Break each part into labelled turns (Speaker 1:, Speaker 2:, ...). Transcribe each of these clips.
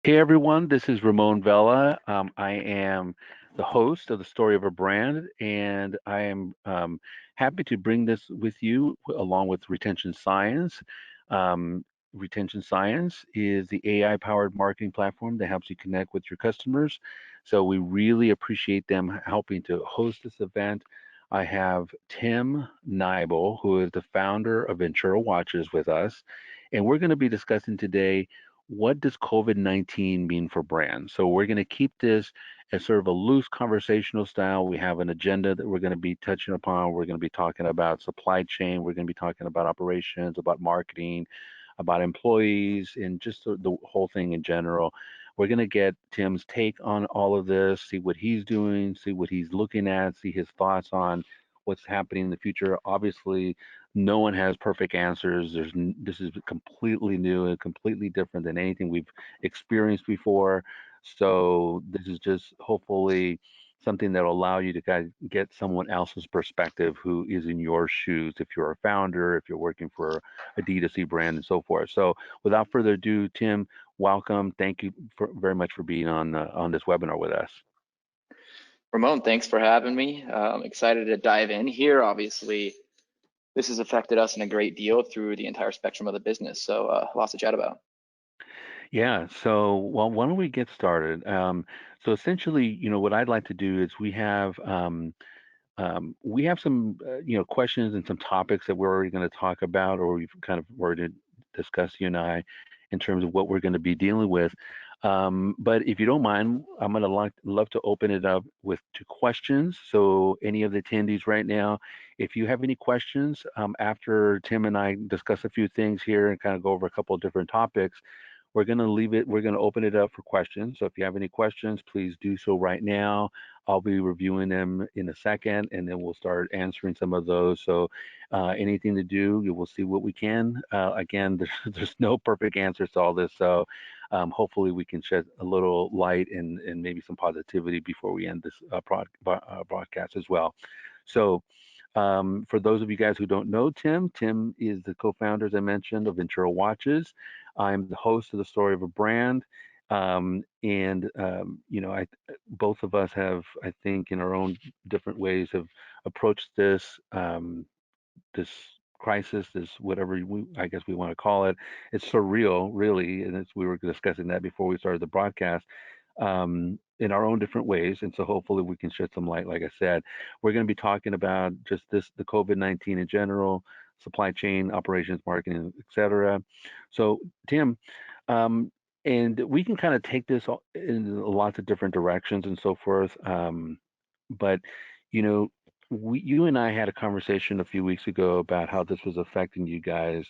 Speaker 1: Hey everyone, this is Ramon Vela. I am the host of the Story of a Brand, and I am happy to bring this with you along with Retention Science. Um, Retention Science is the AI-powered marketing platform that helps you connect with your customers. So we really appreciate them helping to host this event. I have Tim Nybo, who is the founder of Vincero Watches, with us, and we're going to be discussing today what does COVID-19 mean for brands? So we're going to keep this as sort of a loose conversational style. We have an agenda that we're going to be touching upon. We're going to be talking about supply chain. We're going to be talking about operations, about marketing, about employees, and just the whole thing in general. We're going to get Tim's take on all of this, see what he's doing, see what he's looking at, see his thoughts on what's happening in the future. Obviously, no one has perfect answers. This is completely new and completely different than anything we've experienced before. So this is just hopefully something that will allow you to kind of get someone else's perspective who is in your shoes. If you're a founder, if you're working for a D2C brand, and so forth. So without further ado, Tim, welcome. Thank you very much for being on this webinar with us.
Speaker 2: Ramon, thanks for having me. I'm excited to dive in here. Obviously, this has affected us in a great deal through the entire spectrum of the business, so lots to chat about.
Speaker 1: Yeah, so well, why don't we get started? So essentially, what I'd like to do is we have some questions and some topics that we're already going to talk about, or we've kind of already discussed, you and I, in terms of what we're going to be dealing with. But if you don't mind, I'm going to love to open it up to questions. So any of the attendees right now, if you have any questions after Tim and I discuss a few things here and kind of go over a couple of different topics, we're going to open it up for questions. So if you have any questions, please do so right now. I'll be reviewing them in a second, and then we'll start answering some of those. So anything to do, you will see what we can. Again, there's no perfect answers to all this. So hopefully we can shed a little light and maybe some positivity before we end this broadcast as well. So for those of you guys who don't know Tim is the co-founder, as I mentioned, of Vincero Watches. I'm the host of the Story of a Brand. Both of us have, I think, in our own different ways, have approached this crisis, this whatever I guess we want to call it. It's surreal, really, and we were discussing that before we started the broadcast. In our own different ways, and so hopefully we can shed some light. Like I said, we're going to be talking about just the COVID-19 in general, supply chain, operations, marketing, etc. So, Tim, and we can kind of take this in lots of different directions and so forth. But you know, you and I had a conversation a few weeks ago about how this was affecting you guys,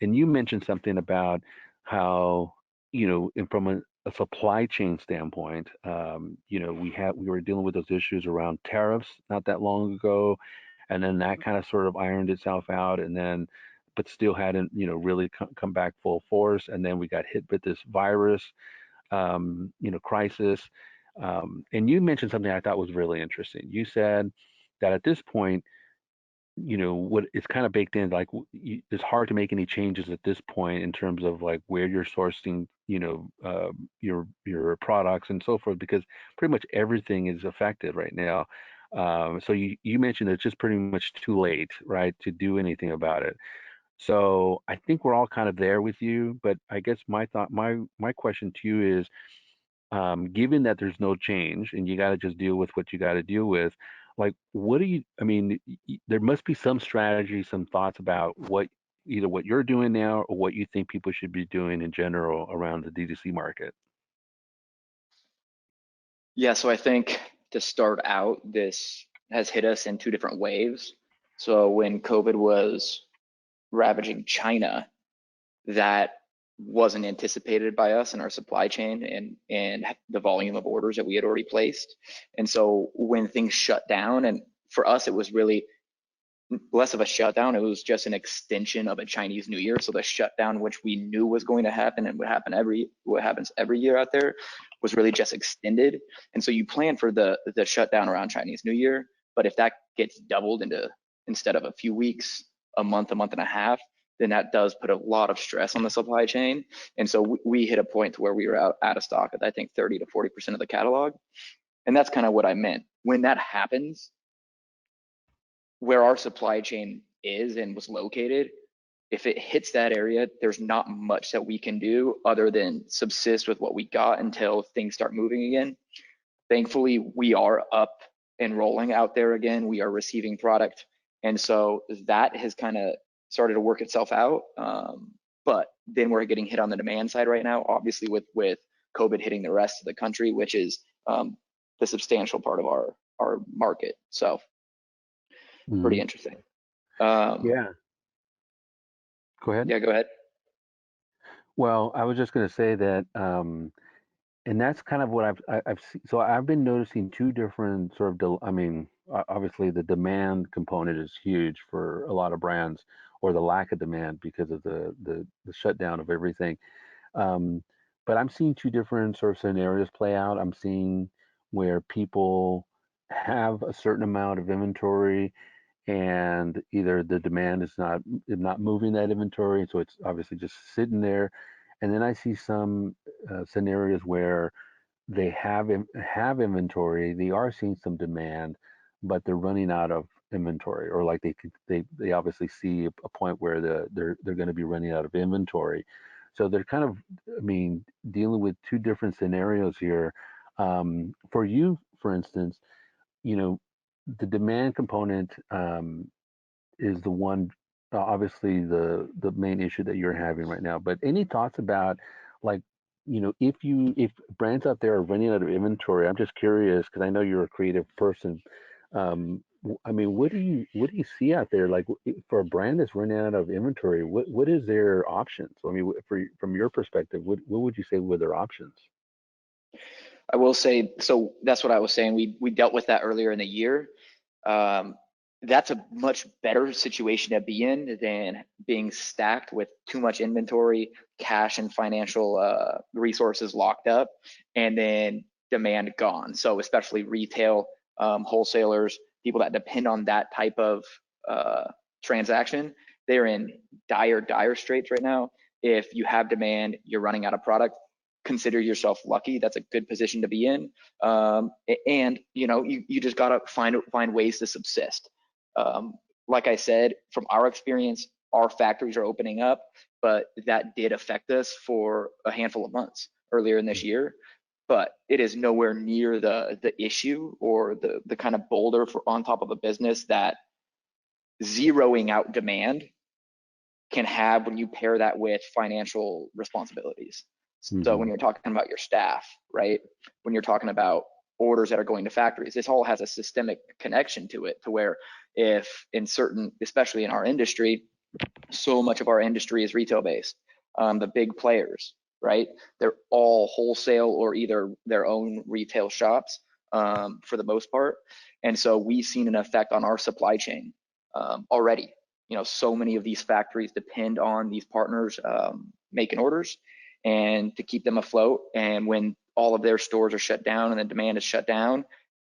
Speaker 1: and you mentioned something about how, and from a supply chain standpoint, we were dealing with those issues around tariffs not that long ago, and then that kind of sort of ironed itself out, and then but still hadn't, really come back full force, and then we got hit with this virus, crisis. And you mentioned something I thought was really interesting. You said that at this point, what it's kind of baked in, like it's hard to make any changes at this point in terms of like where you're sourcing, your products and so forth, because pretty much everything is affected right now. So you mentioned it's just pretty much too late, right, to do anything about it. So I think we're all kind of there with you, but I guess my question to you is, given that there's no change and you got to just deal with what you got to deal with, like, what do you, I mean, there must be some strategy, some thoughts about either what you're doing now or what you think people should be doing in general around the D2C market.
Speaker 2: Yeah, so I think to start out, this has hit us in two different waves. So when COVID was ravaging China, that wasn't anticipated by us in our supply chain and the volume of orders that we had already placed. And so when things shut down, and for us, it was really less of a shutdown, it was just an extension of a Chinese New Year. So the shutdown, which we knew was going to happen and what happens every year out there, was really just extended. And so you plan for the shutdown around Chinese New Year, but if that gets doubled into, instead of a few weeks, a month and a half, then that does put a lot of stress on the supply chain. And so we hit a point where we were out of stock at, I think, 30 to 40% of the catalog. And that's kind of what I meant. When that happens, where our supply chain is and was located, if it hits that area, there's not much that we can do other than subsist with what we got until things start moving again. Thankfully, we are up and rolling out there again. We are receiving product. And so that has kind of started to work itself out. But then we're getting hit on the demand side right now, obviously with COVID hitting the rest of the country, which is the substantial part of our market. So pretty
Speaker 1: Hmm.
Speaker 2: interesting. Um,
Speaker 1: Yeah, go ahead.
Speaker 2: yeah, go ahead.
Speaker 1: Well, I was just going to say that, and that's kind of what I've seen. So I've been noticing two different sort of, I mean, obviously the demand component is huge for a lot of brands, or the lack of demand because of the shutdown of everything. Um, but I'm seeing two different sort of scenarios play out. I'm seeing where people have a certain amount of inventory, and either the demand is not moving that inventory, so it's obviously just sitting there. And then I see some scenarios where they have inventory, they are seeing some demand, but they're running out of inventory, or like they obviously see a point where they're going to be running out of inventory. So they're kind of, I mean, dealing with two different scenarios here. For you, for instance, you know, the demand component is the one, obviously the main issue that you're having right now. But any thoughts about, like, if brands out there are running out of inventory? I'm just curious because I know you're a creative person. I mean, what do you see out there? Like, for a brand that's running out of inventory, what is their options? I mean, from your perspective, what would you say were their options?
Speaker 2: I will say, so that's what I was saying. We dealt with that earlier in the year. Um, that's a much better situation to be in than being stacked with too much inventory, cash and financial resources locked up, and then demand gone. So especially retail, wholesalers, people that depend on that type of uh, transaction, they're in dire straits right now. If you have demand, you're running out of product, consider yourself lucky. That's a good position to be in. And you just gotta find ways to subsist. Um, like I said, from our experience, our factories are opening up, but that did affect us for a handful of months earlier in this year. But it is nowhere near the issue or the kind of boulder for on top of a business that zeroing out demand can have when you pair that with financial responsibilities. So when
Speaker 1: Hmm.
Speaker 2: you're talking about your staff, right? When you're talking about orders that are going to factories, this all has a systemic connection to it, to where if in certain, especially in our industry, so much of our industry is retail based. The big players, right? They're all wholesale or either their own retail shops for the most part. And so we've seen an effect on our supply chain already. So many of these factories depend on these partners making orders and to keep them afloat. And when all of their stores are shut down and the demand is shut down,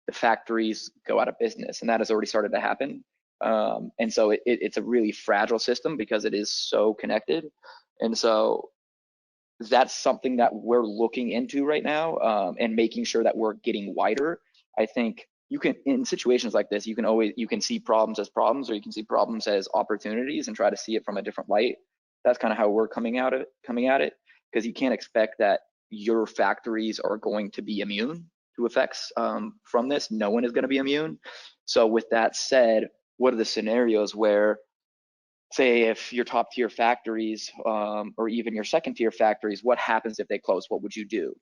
Speaker 2: the factories go out of business, and that has already started to happen. And so it's a really fragile system because it is so connected. And so that's something that we're looking into right now, and making sure that we're getting wider. I think you can, in situations like this, you can see problems as problems, or you can see problems as opportunities and try to see it from a different light. That's kind of how we're coming at it, because you can't expect that your factories are going to be immune to effects from this. No one is going to be immune. So with that said, what are the scenarios where, say, if your top tier factories, or even your second tier factories, what happens if they close? What would you do?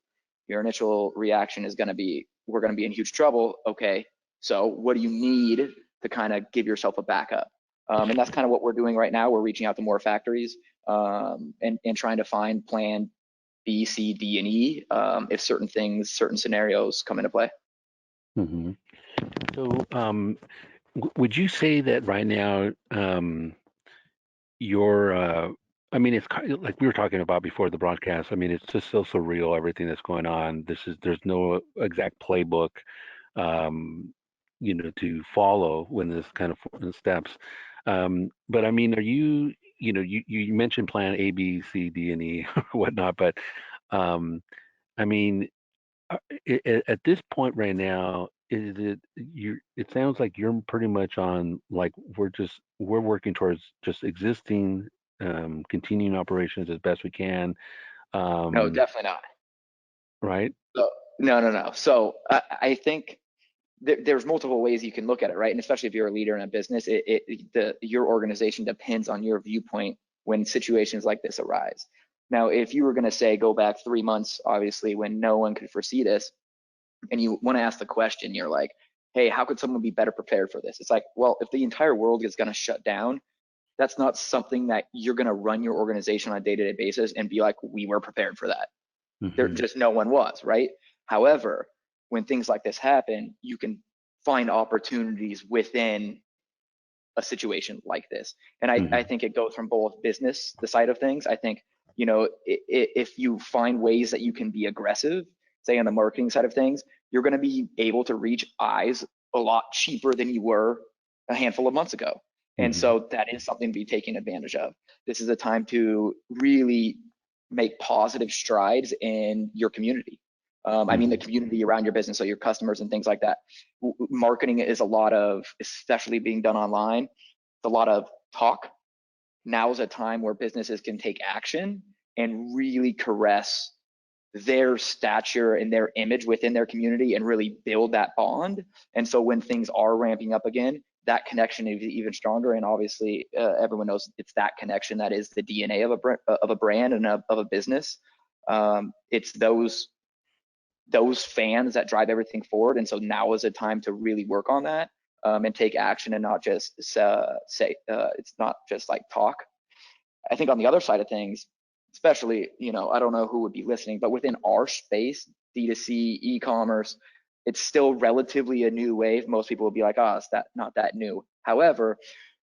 Speaker 2: Your initial reaction is going to be, we're going to be in huge trouble. Okay, so what do you need to kind of give yourself a backup? And that's kind of what we're doing right now. We're reaching out to more factories, and trying to find plan B, C, D, and E, if certain scenarios come into play.
Speaker 1: Hmm. So, would you say that right now, you're, I mean, it's kind of like we were talking about before the broadcast. I mean, it's just so surreal, everything that's going on. There's no exact playbook, um, to follow when this kind of steps. But I mean, are you? you mentioned plan A, B, C, D, and E or whatnot, but um, I mean, at this point right now, is it you? It sounds like you're pretty much on like we're working towards just existing, continuing operations as best we can,
Speaker 2: No,
Speaker 1: um,
Speaker 2: definitely not.
Speaker 1: right?
Speaker 2: So, no, no, no. So I think there's multiple ways you can look at it, right? And especially if you're a leader in a business, your organization depends on your viewpoint when situations like this arise. Now, if you were going to say go back 3 months, obviously when no one could foresee this, and you want to ask the question, you're like, hey, how could someone be better prepared for this? It's like, well, if the entire world is going to shut down, that's not something that you're going to run your organization on a day-to-day basis and be like, we were prepared for that. There
Speaker 1: Hmm.
Speaker 2: just no one was, right? However, when things like this happen, you can find opportunities within a situation like this. And I
Speaker 1: Hmm.
Speaker 2: think it goes from both business, the side of things. I think, if you find ways that you can be aggressive, say on the marketing side of things, you're going to be able to reach eyes a lot cheaper than you were a handful of months ago. And
Speaker 1: Hmm.
Speaker 2: so that is something to be taken advantage of. This is a time to really make positive strides in your community. I mean, the
Speaker 1: Hmm.
Speaker 2: community around your business, so your customers and things like that. Marketing is a lot of, especially being done online, it's a lot of talk. Now is a time where businesses can take action and really caress their stature and their image within their community and really build that bond. And so when things are ramping up again, that connection is even stronger. And obviously, everyone knows it's that connection that is the DNA of a brand and of a business. It's those fans that drive everything forward. And so now is a time to really work on that, and take action and not just say, it's not just like talk. I think on the other side of things, especially, I don't know who would be listening, but within our space, D2C, e-commerce, it's still relatively a new wave. Most people will be like, oh, it's not that new. However,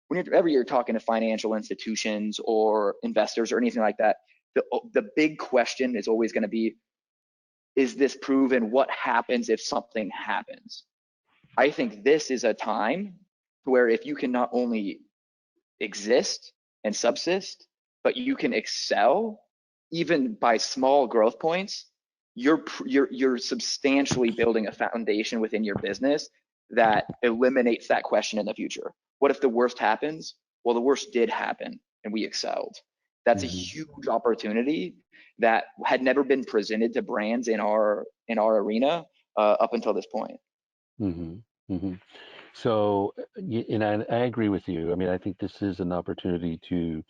Speaker 2: whenever you're talking to financial institutions or investors or anything like that, the big question is always going to be, is this proven? What happens if something happens? I think this is a time where if you can not only exist and subsist, but you can excel even by small growth points, you're substantially building a foundation within your business that eliminates that question in the future. What if the worst happens? Well, the worst did happen and we excelled. That's a
Speaker 1: Hmm.
Speaker 2: huge opportunity that had never been presented to brands in our arena, up until this point.
Speaker 1: Hmm. Hmm. So, and I agree with you. I mean, I think this is an opportunity to,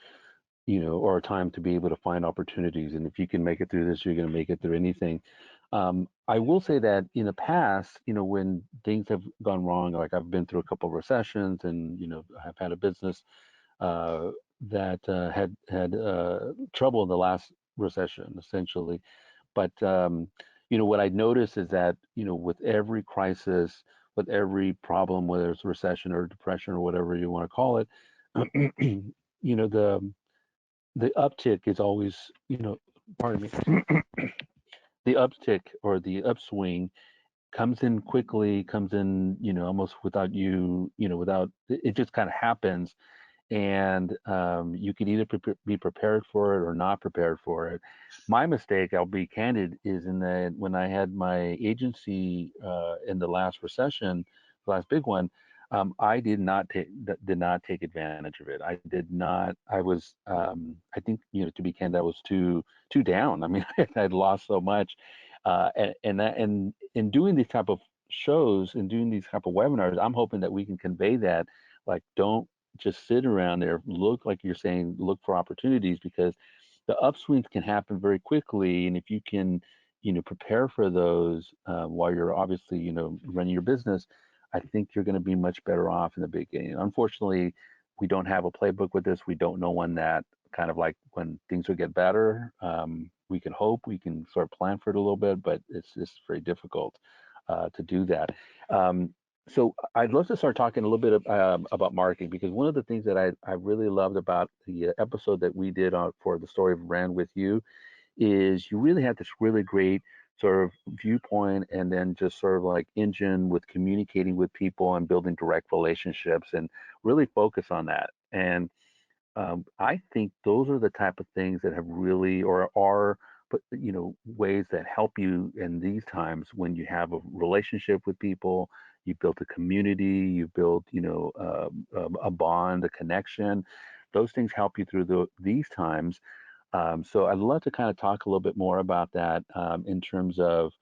Speaker 1: or a time to be able to find opportunities. And if you can make it through this, you're going to make it through anything. I will say that in the past, when things have gone wrong, like I've been through a couple of recessions, and I've had a business uh, that had trouble in the last recession, essentially. But what I noticed is that with every crisis, with every problem, whether it's recession or depression or whatever you want to call it, the uptick is always, pardon me, the uptick or the upswing comes in quickly, comes in, almost without without it just kind of happens, and you can either be prepared for it or not prepared for it. My mistake, I'll be candid, is in that when I had my agency in the last recession, the last big one, I did not take advantage of it. I did not. I was, I think, to be candid, I was too down. I mean, I'd lost so much, and in doing these type of shows and doing these type of webinars, I'm hoping that we can convey that, like, don't just sit around there, look, like you're saying, look for opportunities, because the upswings can happen very quickly. And if you can, prepare for those while you're obviously, running your business, I think you're going to be much better off in the beginning. Unfortunately, we don't have a playbook with this. We don't know when that kind of, like, when things will get better. We can hope, we can sort of plan for it a little bit, but it's just very difficult to do that. Um, so I'd love to start talking a little bit about marketing, because one of the things that I really loved about the episode that we did for the story of brand with you is you really had this really great sort of viewpoint, and then just sort of like engine with communicating with people and building direct relationships, and really focus on that. And I think those are the type of things that have really or are, but ways that help you in these times when you have a relationship with people, you built a community, you built, a bond, a connection. Those things help you through these times. So I'd love to kind of talk a little bit more about that in terms of,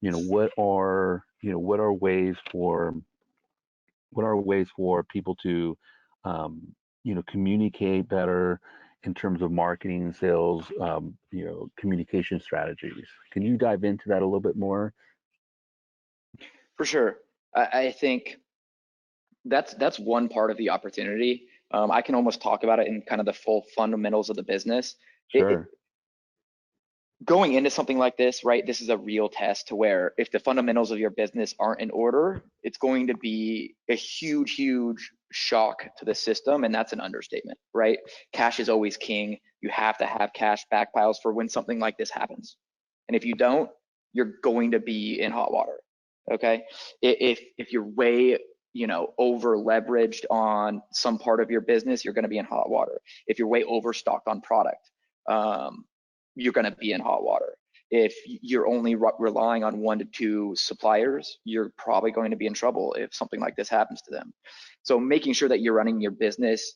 Speaker 1: what are ways for people to, communicate better in terms of marketing and sales, communication strategies. Can you dive into that a little bit more?
Speaker 2: For sure. I think that's one part of the opportunity. I can almost talk about it in kind of the full fundamentals of the business. It,
Speaker 1: Sure.
Speaker 2: going into something like this, right, this is a real test to where if the fundamentals of your business aren't in order, it's going to be a huge, huge shock to the system. And that's an understatement, right? Cash is always king. You have to have cash backpiles for when something like this happens. And if you don't, you're going to be in hot water. Okay. If you're way, over leveraged on some part of your business, you're going to be in hot water. If you're way overstocked on product, you're going to be in hot water. If you're only relying on 1 to 2 suppliers, you're probably going to be in trouble if something like this happens to them. So making sure that you're running your business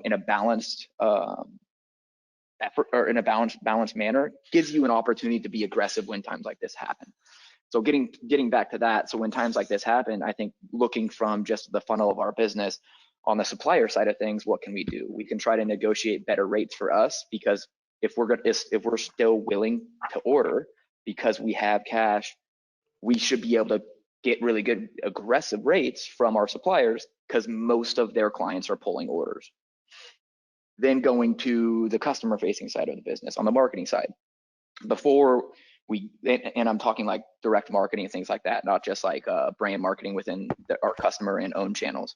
Speaker 2: in a balanced effort, or in a balanced manner, gives you an opportunity to be aggressive when times like this happen. So getting back to that, so when times like this happen, I think looking from just the funnel of our business, on the supplier side of things, what can we do? We can try to negotiate better rates for us, because if we're still willing to order because we have cash, we should be able to get really good aggressive rates from our suppliers, because most of their clients are pulling orders. Then going to the customer facing side of the business, on the marketing side, before and I'm talking like direct marketing and things like that, not just like brand marketing within our customer and own channels.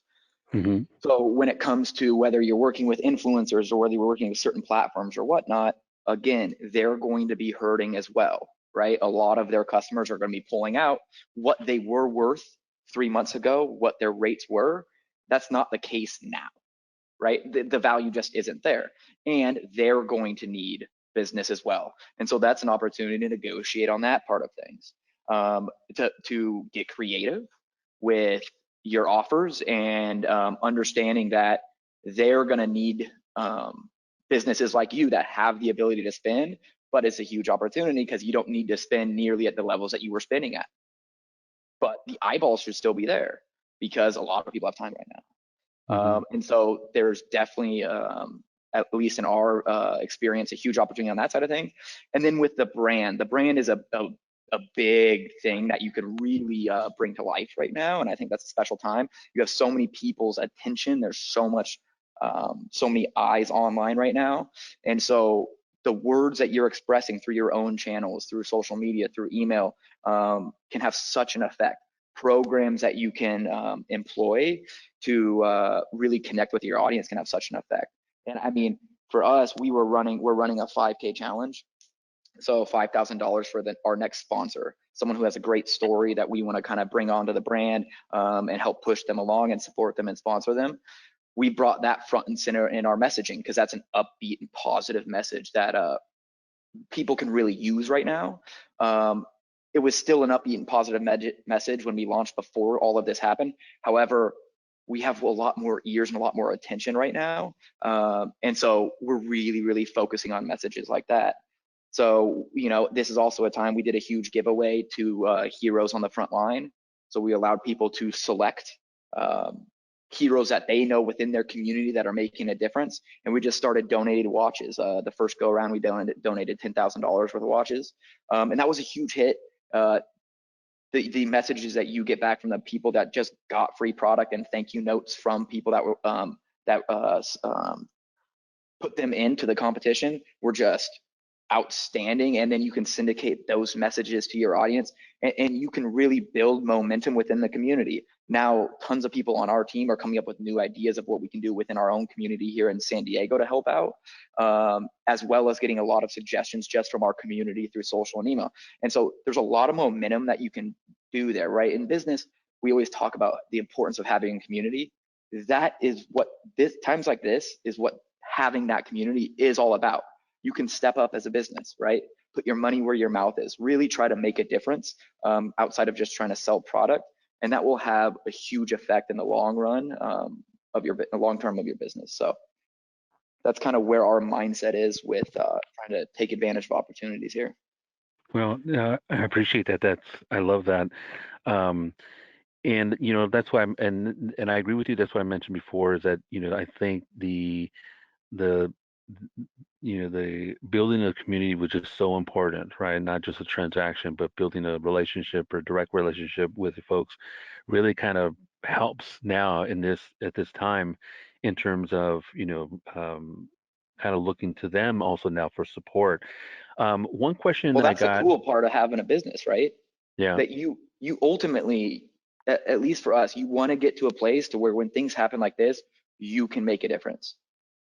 Speaker 1: Hmm.
Speaker 2: So when it comes to whether you're working with influencers or whether you're working with certain platforms or whatnot, again, they're going to be hurting as well, right? A lot of their customers are going to be pulling out what they were worth 3 months ago, what their rates were. That's not the case now, right? The value just isn't there. And they're going to need business as well. And so that's an opportunity to negotiate on that part of things, to get creative with your offers, and understanding that they're going to need businesses like you that have the ability to spend, but it's a huge opportunity because you don't need to spend nearly at the levels that you were spending at. But the eyeballs should still be there because a lot of people have time right now.
Speaker 1: Hmm.
Speaker 2: And so there's definitely, at least in our experience, a huge opportunity on that side of things. And then with the brand is a big thing that you could really bring to life right now. And I think that's a special time. You have so many people's attention. There's so many eyes online right now. And so the words that you're expressing through your own channels, through social media, through email, can have such an effect. Programs that you can employ to really connect with your audience can have such an effect. And I mean, for us, we're running a 5K challenge. So $5,000 for our next sponsor, someone who has a great story that we want to kind of bring onto the brand, and help push them along and support them and sponsor them. We brought that front and center in our messaging, because that's an upbeat and positive message that people can really use right now. It was still an upbeat and positive message when we launched before all of this happened. However, we have a lot more ears and a lot more attention right now. And so we're really, really focusing on messages like that. So, this is also a time we did a huge giveaway to heroes on the front line. So we allowed people to select heroes that they know within their community that are making a difference. And we just started donating watches. The first go around, we donated $10,000 worth of watches. And that was a huge hit. The messages that you get back from the people that just got free product, and thank you notes from people that were put them into the competition, were just outstanding. And then you can syndicate those messages to your audience, and you can really build momentum within the community. Now, tons of people on our team are coming up with new ideas of what we can do within our own community here in San Diego to help out, as well as getting a lot of suggestions just from our community through social and email. And so there's a lot of momentum that you can do there, right? In business, we always talk about the importance of having a community. That is what times like this is what having that community is all about. You can step up as a business, right? Put your money where your mouth is. Really try to make a difference outside of just trying to sell product, and that will have a huge effect in the long run of your long term of your business. So that's kind of where our mindset is with trying to take advantage of opportunities here.
Speaker 1: Well, I appreciate that. I love that. Um, and that's why and I agree with you. That's what I mentioned before is that, I think the the building a community was just so important, right? Not just a transaction, but building a relationship or direct relationship with the folks really kind of helps now at this time in terms of, kind of looking to them also now for support. One question
Speaker 2: Well,
Speaker 1: I
Speaker 2: that's the
Speaker 1: got,
Speaker 2: cool part of having a business, right?
Speaker 1: yeah,
Speaker 2: That you ultimately, at least for us, you want to get to a place to where when things happen like this, you can make a difference.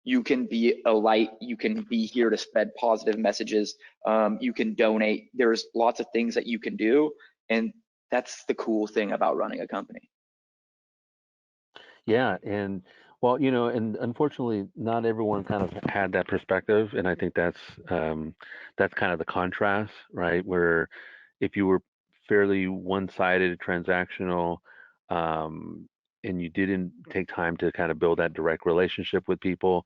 Speaker 2: You can be a light. You can be here to spread positive messages. You can donate. There's lots of things that you can do, and that's the cool thing about running a company.
Speaker 1: yeah, and well, and unfortunately, not everyone kind of had that perspective, and I think that's kind of the contrast, right? Where if you were fairly one-sided, transactional, um, and you didn't take time to kind of build that direct relationship with people,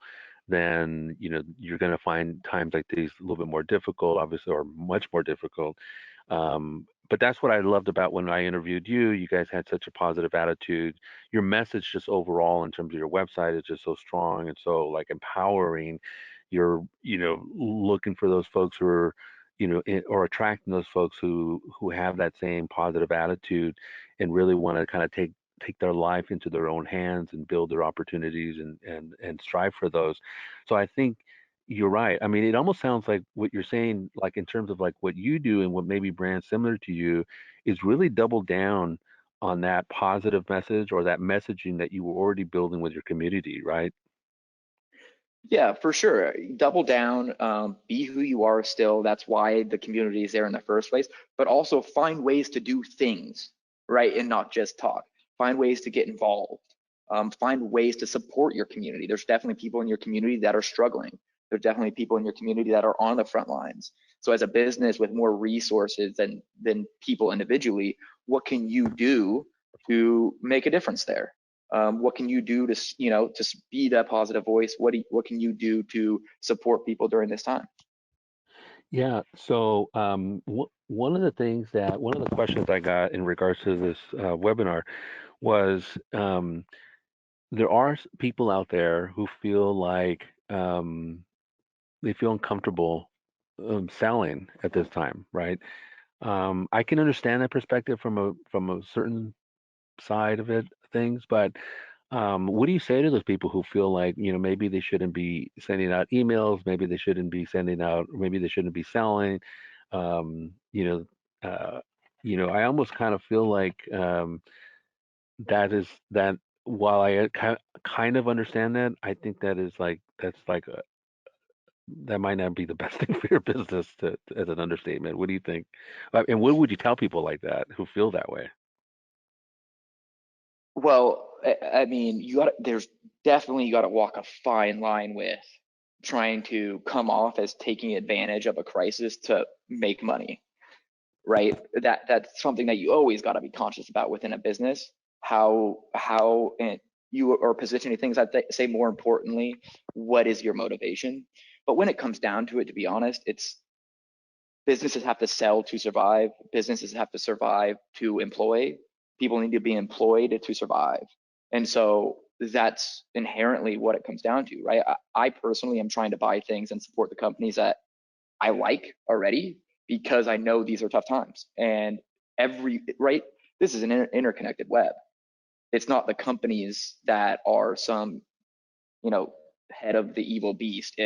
Speaker 1: then you're going to find times like these a little bit more difficult, obviously, or much more difficult. But that's what I loved about when I interviewed you. You guys had such a positive attitude. Your message just overall in terms of your website is just so strong and so like empowering. You're looking for those folks who are or attracting those folks who have that same positive attitude and really want to kind of take their life into their own hands and build their opportunities and strive for those. So I think you're right. I mean, it almost sounds like what you're saying, like in terms of like what you do and what maybe brands similar to you, is really double down on that positive message or that messaging that you were already building with your community, right?
Speaker 2: Yeah, for sure. Double down, be who you are still. That's why the community is there in the first place, but also find ways to do things, right? And not just talk. Find ways to get involved. Find ways to support your community. There's definitely people in your community that are struggling. There's definitely people in your community that are on the front lines. So as a business with more resources than people individually, what can you do to make a difference there? What can you do to to be that positive voice? What can you do to support people during this time?
Speaker 1: Yeah. So one of the one of the questions I got in regards to this webinar was there are people out there who feel like they feel uncomfortable selling at this time, right? I can understand that perspective from a certain side of things, but what do you say to those people who feel like, maybe they shouldn't be sending out emails, maybe they shouldn't be sending out, maybe they shouldn't be selling? Um, you know, uh, I almost kind of feel like that is that. While I kind of understand that, I think that's like that might not be the best thing for your business as an understatement. What do you think? And what would you tell people like that who feel that way?
Speaker 2: Well, I mean, there's definitely you got to walk a fine line with trying to come off as taking advantage of a crisis to make money, right? That's something that you always got to be conscious about within a business. How and you are positioning things. I'd say more importantly, what is your motivation? But when it comes down to it, to be honest, it's businesses have to sell to survive. Businesses have to survive to employ. People need to be employed to survive. And so that's inherently what it comes down to, right? I personally am trying to buy things and support the companies that I like already because I know these are tough times. And right, this is an interconnected web. It's not the companies that are some, you know, head of the evil beast.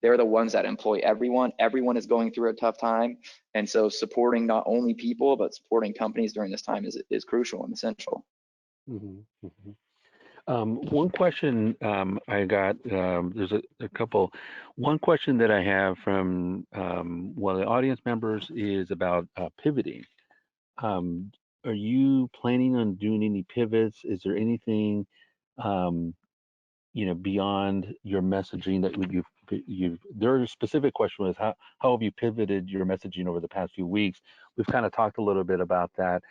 Speaker 2: They're the ones that employ everyone. Everyone is going through a tough time. And so supporting not only people, but supporting companies during this time is crucial and essential.
Speaker 1: Hmm. Hmm. One question I got, there's a couple. One question that I have from one of the audience members is about pivoting. Um, are you planning on doing any pivots? Is there anything? Um, beyond your messaging that there are specific question was how have you pivoted your messaging over the past few weeks? We've kind of talked a little bit about that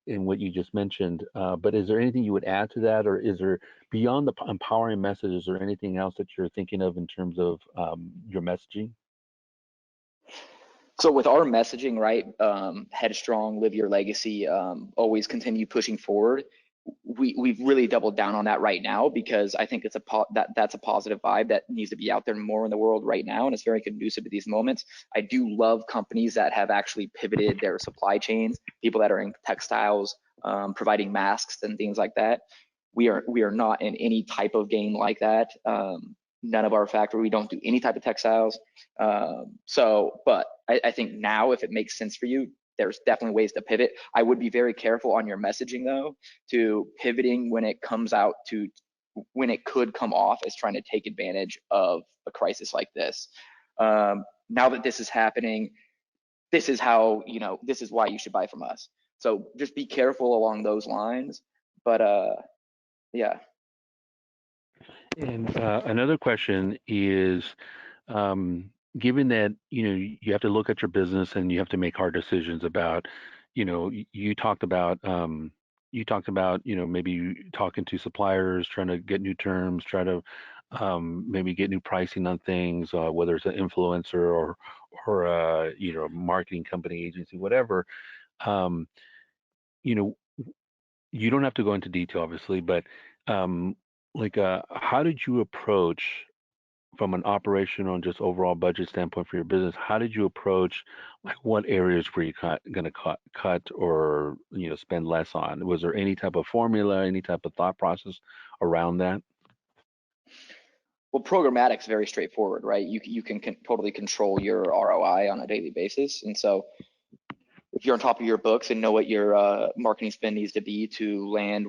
Speaker 1: in what you just mentioned, but is there anything you would add to that, or is there beyond the empowering message, is there anything else that you're thinking of in terms of your messaging?
Speaker 2: So with our messaging, right, headstrong, live your legacy, always continue pushing forward. We've really doubled down on that right now because I think it's that's a positive vibe that needs to be out there more in the world right now, and it's very conducive to these moments. I do love companies that have actually pivoted their supply chains, people that are in textiles, providing masks and things like that. We are not in any type of game like that. None of our factory, we don't do any type of textiles. But I think now, if it makes sense for you, there's definitely ways to pivot. I would be very careful on your messaging though, to pivoting when it comes out to when it could come off as trying to take advantage of a crisis like this. Now that this is happening, this is how, this is why you should buy from us. So just be careful along those lines. But yeah.
Speaker 1: And another question is, given that you have to look at your business and you have to make hard decisions about, you talked about maybe talking to suppliers, trying to get new terms, try to maybe get new pricing on things, whether it's an influencer or marketing company, agency, whatever. Um, you know, you don't have to go into detail, obviously, but um, how did you approach from an operational and just overall budget standpoint for your business? How did you approach, like, what areas were you going to cut or spend less on? Was there any type of formula, any type of thought process around that?
Speaker 2: Well, programmatic is very straightforward, right? You can totally control your ROI on a daily basis, and so if you're on top of your books and know what your marketing spend needs to be to land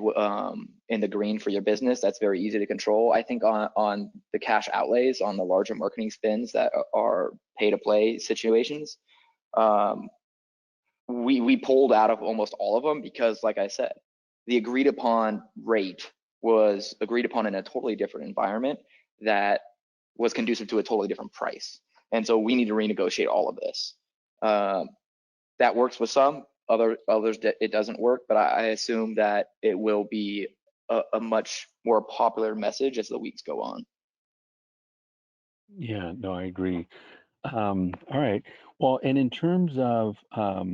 Speaker 2: in the green for your business, that's very easy to control. I think on the cash outlays, on the larger marketing spends that are pay to play situations, um, we pulled out of almost all of them because, like I said, the agreed upon rate was agreed upon in a totally different environment that was conducive to a totally different price. And so we need to renegotiate all of this. Um, that works with some, others it doesn't work, but I assume that it will be a much more popular message as the weeks go on.
Speaker 1: Yeah, no, I agree. All right. Well, and in terms of uh,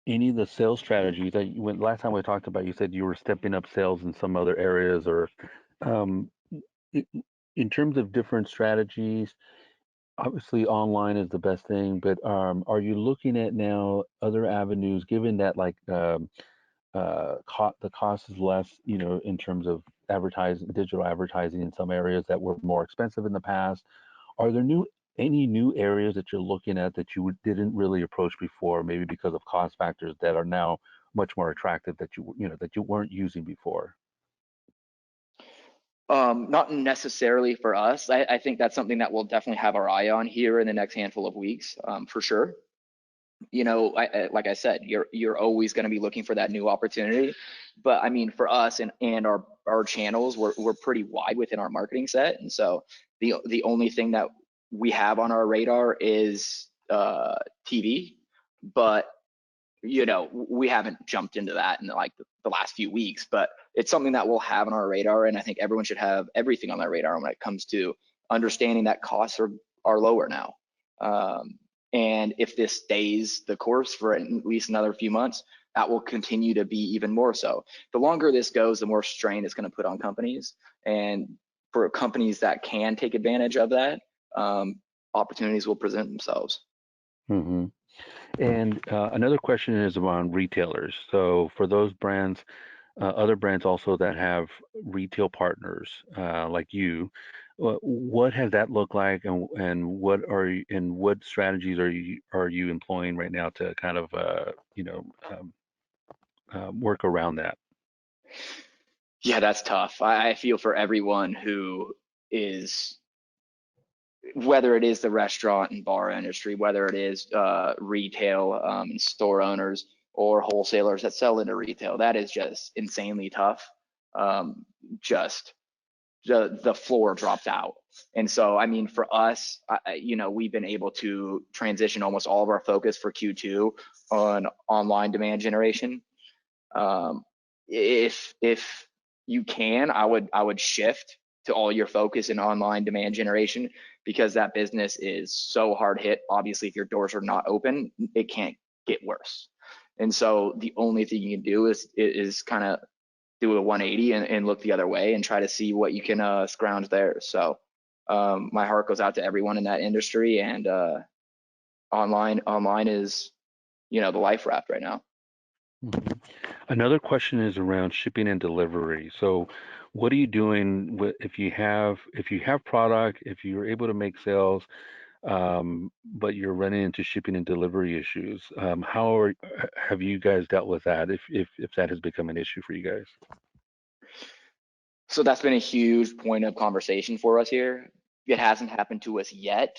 Speaker 1: any of the sales strategies that when last time we talked about, you said you were stepping up sales in some other areas, or um, i- in terms of different strategies. Obviously, online is the best thing, but are you looking at now other avenues, given that, like, the cost is less, in terms of advertising, digital advertising in some areas that were more expensive in the past? Are there any new areas that you're looking at that you didn't really approach before, maybe because of cost factors that are now much more attractive that that you weren't using before?
Speaker 2: Not necessarily for us. I think that's something that we'll definitely have our eye on here in the next handful of weeks, for sure. Like I said, you're always going to be looking for that new opportunity. But I mean, for us and our channels, we're pretty wide within our marketing set, and so the only thing that we have on our radar is TV. But we haven't jumped into that in like the last few weeks, but it's something that we'll have on our radar, and I think everyone should have everything on their radar when it comes to understanding that costs are lower now. And if this stays the course for at least another few months, that will continue to be even more so. The longer this goes, the more strain it's going to put on companies, and for companies that can take advantage of that, opportunities will present themselves.
Speaker 1: Hmm. And another question is around retailers. So for those brands, other brands also that have retail partners like you, what has that looked like, and what strategies are you employing right now to kind of work around that?
Speaker 2: Yeah, that's tough. I feel for everyone who is, whether it is the restaurant and bar industry, whether it is retail and store owners or wholesalers that sell into retail. That is just insanely tough. just the floor dropped out. And so, I mean, for us, we've been able to transition almost all of our focus for Q2 on online demand generation. If you can, I would shift to all your focus in online demand generation, because that business is so hard hit. Obviously, if your doors are not open, it can't get worse. And so the only thing you can do is kind of do a 180 and look the other way and try to see what you can scrounge there. So my heart goes out to everyone in that industry, and online is the life raft right now.
Speaker 1: Mhm. Another question is around shipping and delivery. So, what are you doing if you have product, if you're able to make sales, but you're running into shipping and delivery issues? Have you guys dealt with that? If that has become an issue for you guys?
Speaker 2: So that's been a huge point of conversation for us here. It hasn't happened to us yet,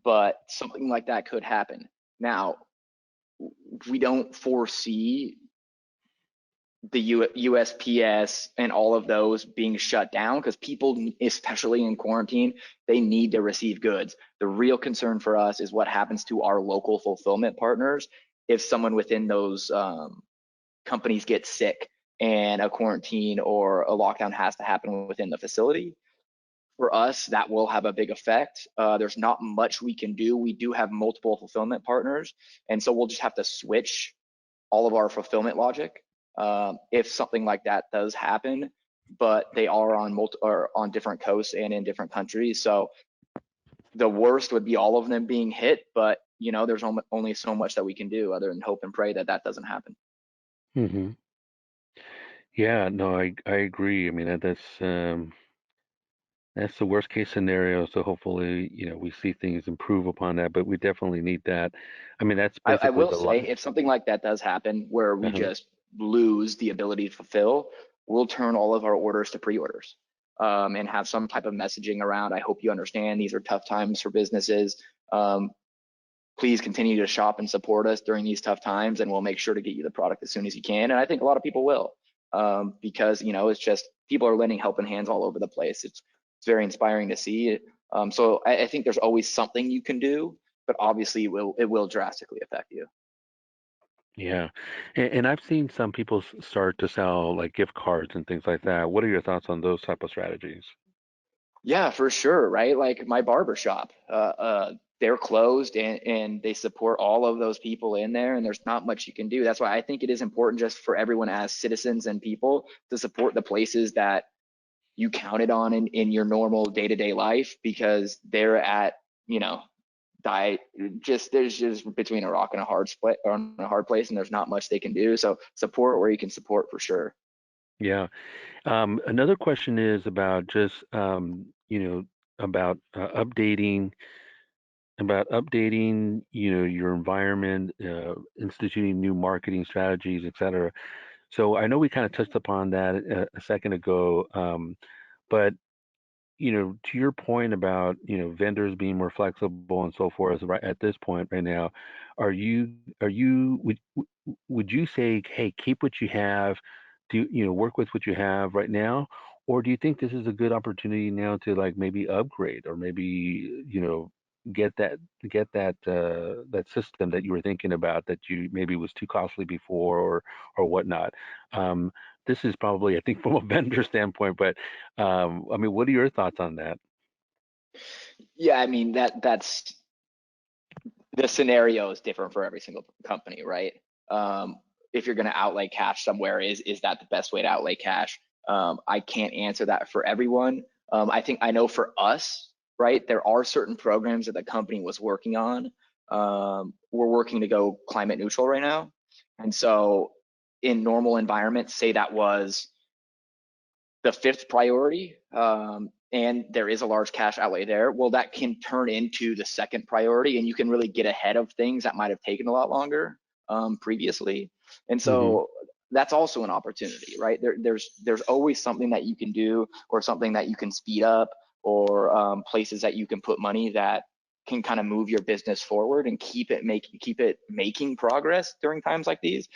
Speaker 2: but something like that could happen. Now, we don't foresee the USPS and all of those being shut down, because people, especially in quarantine, they need to receive goods. The real concern for us is what happens to our local fulfillment partners if someone within those companies gets sick and a quarantine or a lockdown has to happen within the facility. For us, that will have a big effect. There's not much we can do. We do have multiple fulfillment partners, and so we'll just have to switch all of our fulfillment logic if something like that does happen. But they are on different coasts and in different countries, so the worst would be all of them being hit. But there's only so much that we can do other than hope and pray that that doesn't happen.
Speaker 1: Hmm. Yeah, no, I agree. I mean, that's the worst case scenario. So hopefully, we see things improve upon that, but we definitely need that. I mean, that's
Speaker 2: I
Speaker 1: basically
Speaker 2: will
Speaker 1: the
Speaker 2: say,
Speaker 1: life.
Speaker 2: if something like that does happen where we
Speaker 1: Uh-huh.
Speaker 2: just lose the ability to fulfill, we'll turn all of our orders to pre-orders, and have some type of messaging around, I hope you understand these are tough times for businesses. Um, Please continue to shop and support us during these tough times, and we'll make sure to get you the product as soon as you can. And I think a lot of people will, because it's just people are lending helping hands all over the place. It's very inspiring to see. So I think there's always something you can do, but obviously it will drastically affect you.
Speaker 1: Yeah. And I've seen some people start to sell like gift cards and things like that. What are your thoughts on those type of strategies?
Speaker 2: Yeah, for sure, right? Like my barber shop, they're closed, and they support all of those people in there, and there's not much you can do. That's why I think it is important just for everyone as citizens and people to support the places that you counted on in your normal day-to-day life, because they're at, you know, die just there's just between a rock and a hard split or a hard place, and there's not much they can do. So support where you can support for sure.
Speaker 1: Yeah. Another question is about just about updating, your environment, instituting new marketing strategies, et cetera. So I know we kind of touched upon that a second ago, but to your point about, vendors being more flexible and so forth, right at this point right now, would you say, hey, keep what you have, work with what you have right now, or do you think this is a good opportunity now to like maybe upgrade or maybe, get that that system that you were thinking about that you maybe was too costly before or whatnot? Um, this is probably, I think, from a vendor standpoint, but I mean, what are your thoughts on that?
Speaker 2: Yeah, I mean, that's the scenario is different for every single company, right? If you're going to outlay cash somewhere, is that the best way to outlay cash? I can't answer that for everyone. I think I know for us, right? There are certain programs that the company was working on. We're working to go climate neutral right now, and so in normal environments, say that was the fifth priority, and there is a large cash outlay there, well, that can turn into the second priority, and you can really get ahead of things that might have taken a lot longer previously. And
Speaker 1: Hmm.
Speaker 2: so that's also an opportunity, right? There's always something that you can do, or something that you can speed up, or places that you can put money that can kind of move your business forward and keep it making progress during times like these.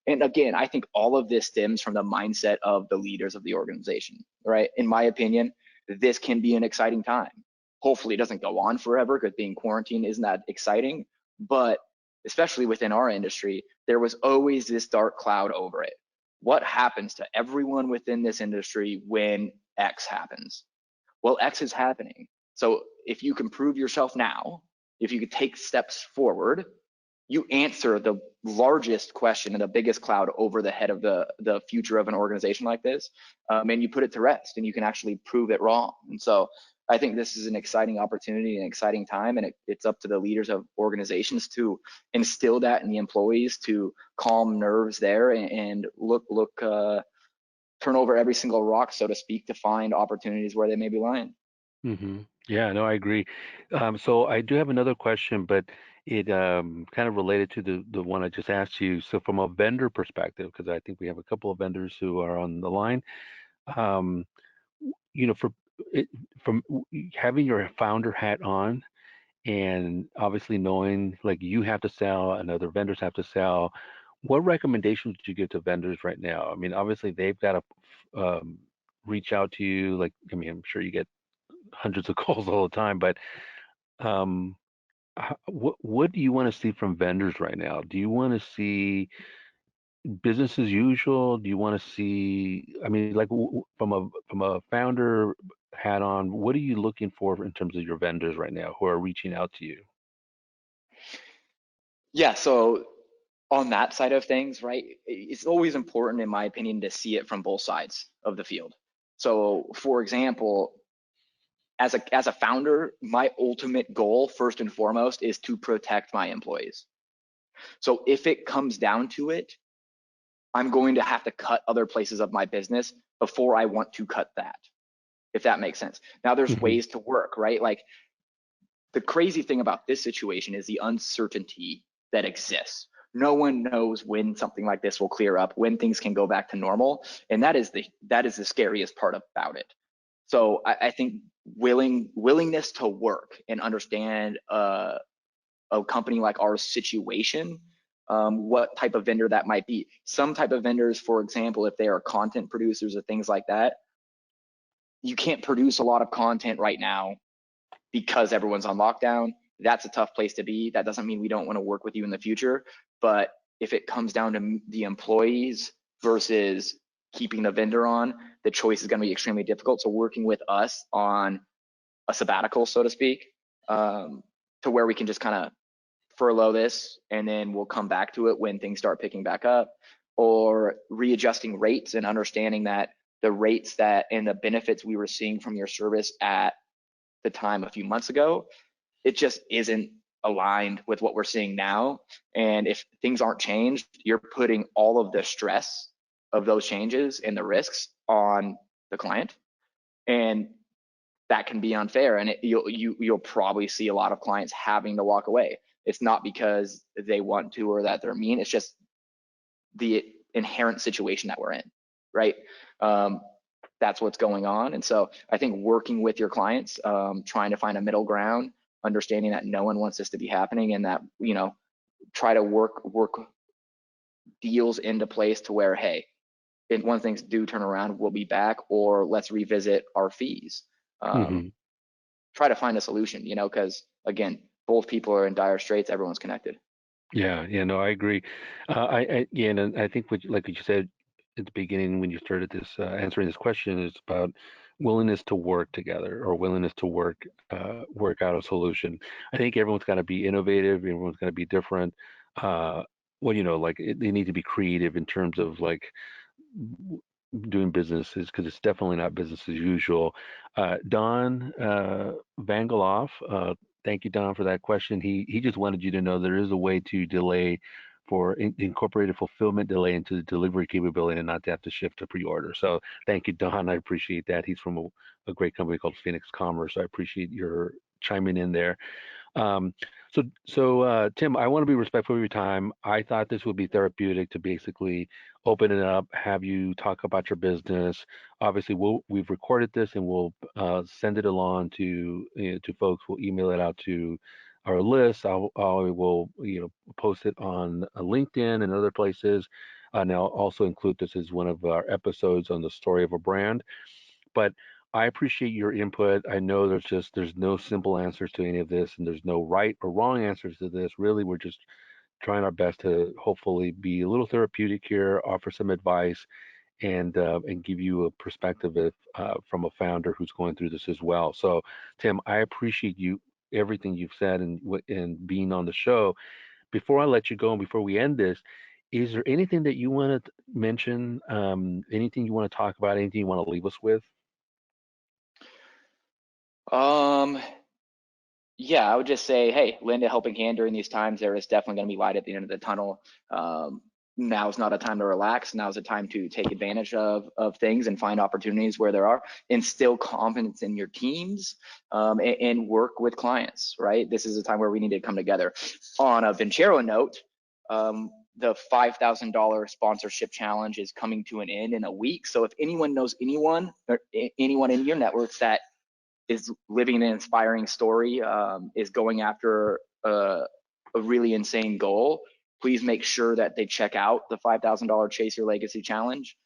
Speaker 2: And again, I think all of this stems from the mindset of the leaders of the organization, right? In my opinion, this can be an exciting time. Hopefully, it doesn't go on forever because being quarantined isn't that exciting. But especially within our industry, there was always this dark cloud over it. What happens to everyone within this industry when X happens? Well, X is happening. So if you can prove yourself now, if you could take steps forward, you answer the largest question and the biggest cloud over the head of the future of an organization like this, and you put it to rest, and you can actually prove it wrong. And so I think this is an exciting opportunity, an exciting time, and it's up to the leaders of organizations to instill that in the employees, to calm nerves there, and turn over every single rock, so to speak, to find opportunities where they may be lying.
Speaker 1: Yeah, no, I agree. So I do have another question, but it kind of related to the one I just asked you. So from a vendor perspective, because I think we have a couple of vendors who are on the line, um, for it, from having your founder hat on, and obviously knowing like you have to sell and other vendors have to sell, what recommendations would you give to vendors right now? I mean, obviously they've got to reach out to you. Like, I mean, I'm sure you get hundreds of calls all the time, but um, what do you want to see from vendors right now? Do you want to see business as usual? Do you want to see, I mean, like from a founder hat on, what are you looking for in terms of your vendors right now who are reaching out to you?
Speaker 2: Yeah, so on that side of things, right, it's always important, in my opinion, to see it from both sides of the field. So, for example, as a founder, my ultimate goal, first and foremost, is to protect my employees. So, if it comes down to it, I'm going to have to cut other places of my business before I want to cut that, if that makes sense. Now, there's
Speaker 1: Hmm.
Speaker 2: ways to work, right? Like, the crazy thing about this situation is the uncertainty that exists. No one knows when something like this will clear up, when things can go back to normal, and that is the scariest part about it. So I think willingness to work and understand a company like our situation, what type of vendor that might be. Some type of vendors, for example, if they are content producers or things like that, you can't produce a lot of content right now because everyone's on lockdown. That's a tough place to be. That doesn't mean we don't want to work with you in the future, but if it comes down to the employees versus keeping the vendor on, the choice is going to be extremely difficult. So working with us on a sabbatical, so to speak, to where we can just kind of furlough this and then we'll come back to it when things start picking back up, or readjusting rates and understanding that the rates that and the benefits we were seeing from your service at the time a few months ago, it just isn't aligned with what we're seeing now. And if things aren't changed, you're putting all of the stress of those changes and the risks on the client, and that can be unfair. And you'll probably see a lot of clients having to walk away. It's not because they want to or that they're mean. It's just the inherent situation that we're in, right? Um, that's what's going on. And so I think working with your clients, trying to find a middle ground, understanding that no one wants this to be happening, and that, try to work deals into place to where, hey, if when things do turn around, we'll be back, or let's revisit our fees. Um,
Speaker 1: Hmm.
Speaker 2: try to find a solution, because again, both people are in dire straits. Everyone's connected.
Speaker 1: Yeah, yeah, no, I agree. Yeah, and I think like you said at the beginning when you started this answering this question is about willingness to work together or willingness to work out a solution. I think everyone's got to be innovative. Everyone's got to be different. Uh, well, like they need to be creative in terms of like w- doing businesses because it's definitely not business as usual. Don Vangeloff, thank you, Don, for that question. He just wanted you to know there is a way to delay for incorporated fulfillment delay into the delivery capability and not to have to shift to pre-order. So thank you, Don. I appreciate that. He's from a great company called Phoenix Commerce. I appreciate your chiming in there. Um, Tim, I want to be respectful of your time. I thought this would be therapeutic to basically open it up, have you talk about your business. Obviously, we've recorded this and we'll send it along to folks. We'll email it out to our list. I will post it on LinkedIn and other places. and I'll also include this as one of our episodes on the story of a brand. But I appreciate your input. I know there's no simple answers to any of this, and there's no right or wrong answers to this. Really, we're just trying our best to hopefully be a little therapeutic here, offer some advice, and give you a perspective from a founder who's going through this as well. So, Tim, I appreciate you everything you've said and being on the show. Before I let you go and before we end this, is there anything that you want to mention? Anything you want to talk about? Anything you want to leave us with?
Speaker 2: Um, yeah, I would just say, hey, lend a helping hand during these times. There is definitely going to be light at the end of the tunnel. Now is not a time to relax. Now is a time to take advantage of things and find opportunities where there are. Instill confidence in your teams, and work with clients. Right. This is a time where we need to come together. On a Vincero note, the $5,000 sponsorship challenge is coming to an end in a week. So if anyone knows anyone or anyone in your networks that is living an inspiring story, is going after a really insane goal, please make sure that they check out the $5,000 Chase Your Legacy Challenge,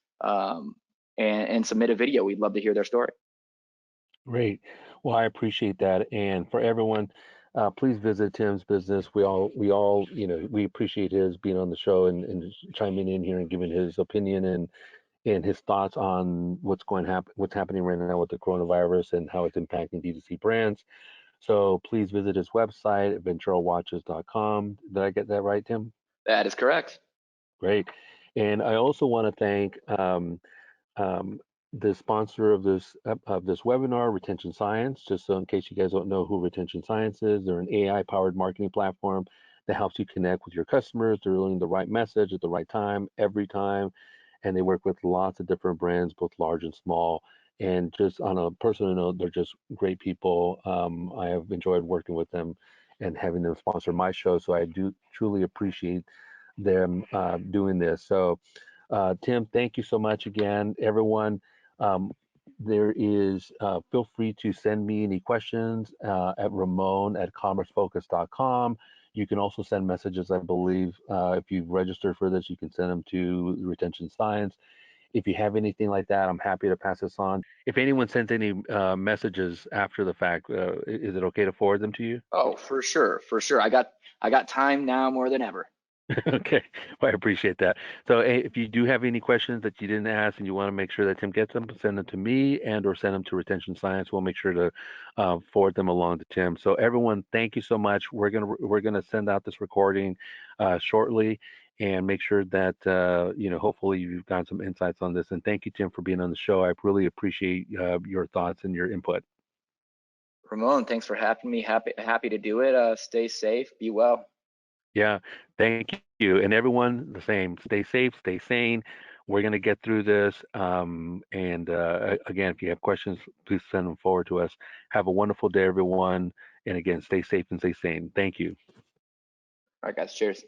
Speaker 2: and submit a video. We'd love to hear their story.
Speaker 1: Great. Well, I appreciate that. And for everyone, please visit Tim's business. We all, we appreciate his being on the show and chiming in here and giving his opinion and his thoughts on what's happening right now with the coronavirus and how it's impacting D2C brands. So please visit his website at venturowatches.com. Did I get that right, Tim?
Speaker 2: That is correct.
Speaker 1: Great. And I also want to thank um, the sponsor of this webinar, Retention Science. Just so in case you guys don't know who Retention Science is, they're an AI-powered marketing platform that helps you connect with your customers. They're delivering the right message at the right time, every time, and they work with lots of different brands, both large and small. And just on a personal note, they're just great people. I have enjoyed working with them and having them sponsor my show. So I do truly appreciate them doing this. So, Tim, thank you so much again, everyone. Um, feel free to send me any questions at ramon@commercefocus.com. You can also send messages, I believe. If you've registered for this, you can send them to Retention Science. If you have anything like that, I'm happy to pass this on. If anyone sends any messages after the fact, is it okay to forward them to you?
Speaker 2: Oh, for sure, for sure. I got time now more than ever.
Speaker 1: Okay, well, I appreciate that. So, if you do have any questions that you didn't ask and you want to make sure that Tim gets them, send them to me and or send them to Retention Science. We'll make sure to forward them along to Tim. So, everyone, thank you so much. We're gonna send out this recording shortly and make sure that hopefully you've got some insights on this. And thank you, Tim, for being on the show. I really appreciate your thoughts and your input.
Speaker 2: Ramon, thanks for having me. Happy to do it. Stay safe. Be well.
Speaker 1: Yeah, thank you. And everyone, the same. Stay safe, stay sane. We're going to get through this. And again, if you have questions, please send them forward to us. Have a wonderful day, everyone. And again, stay safe and stay sane. Thank you.
Speaker 2: All right, guys. Cheers.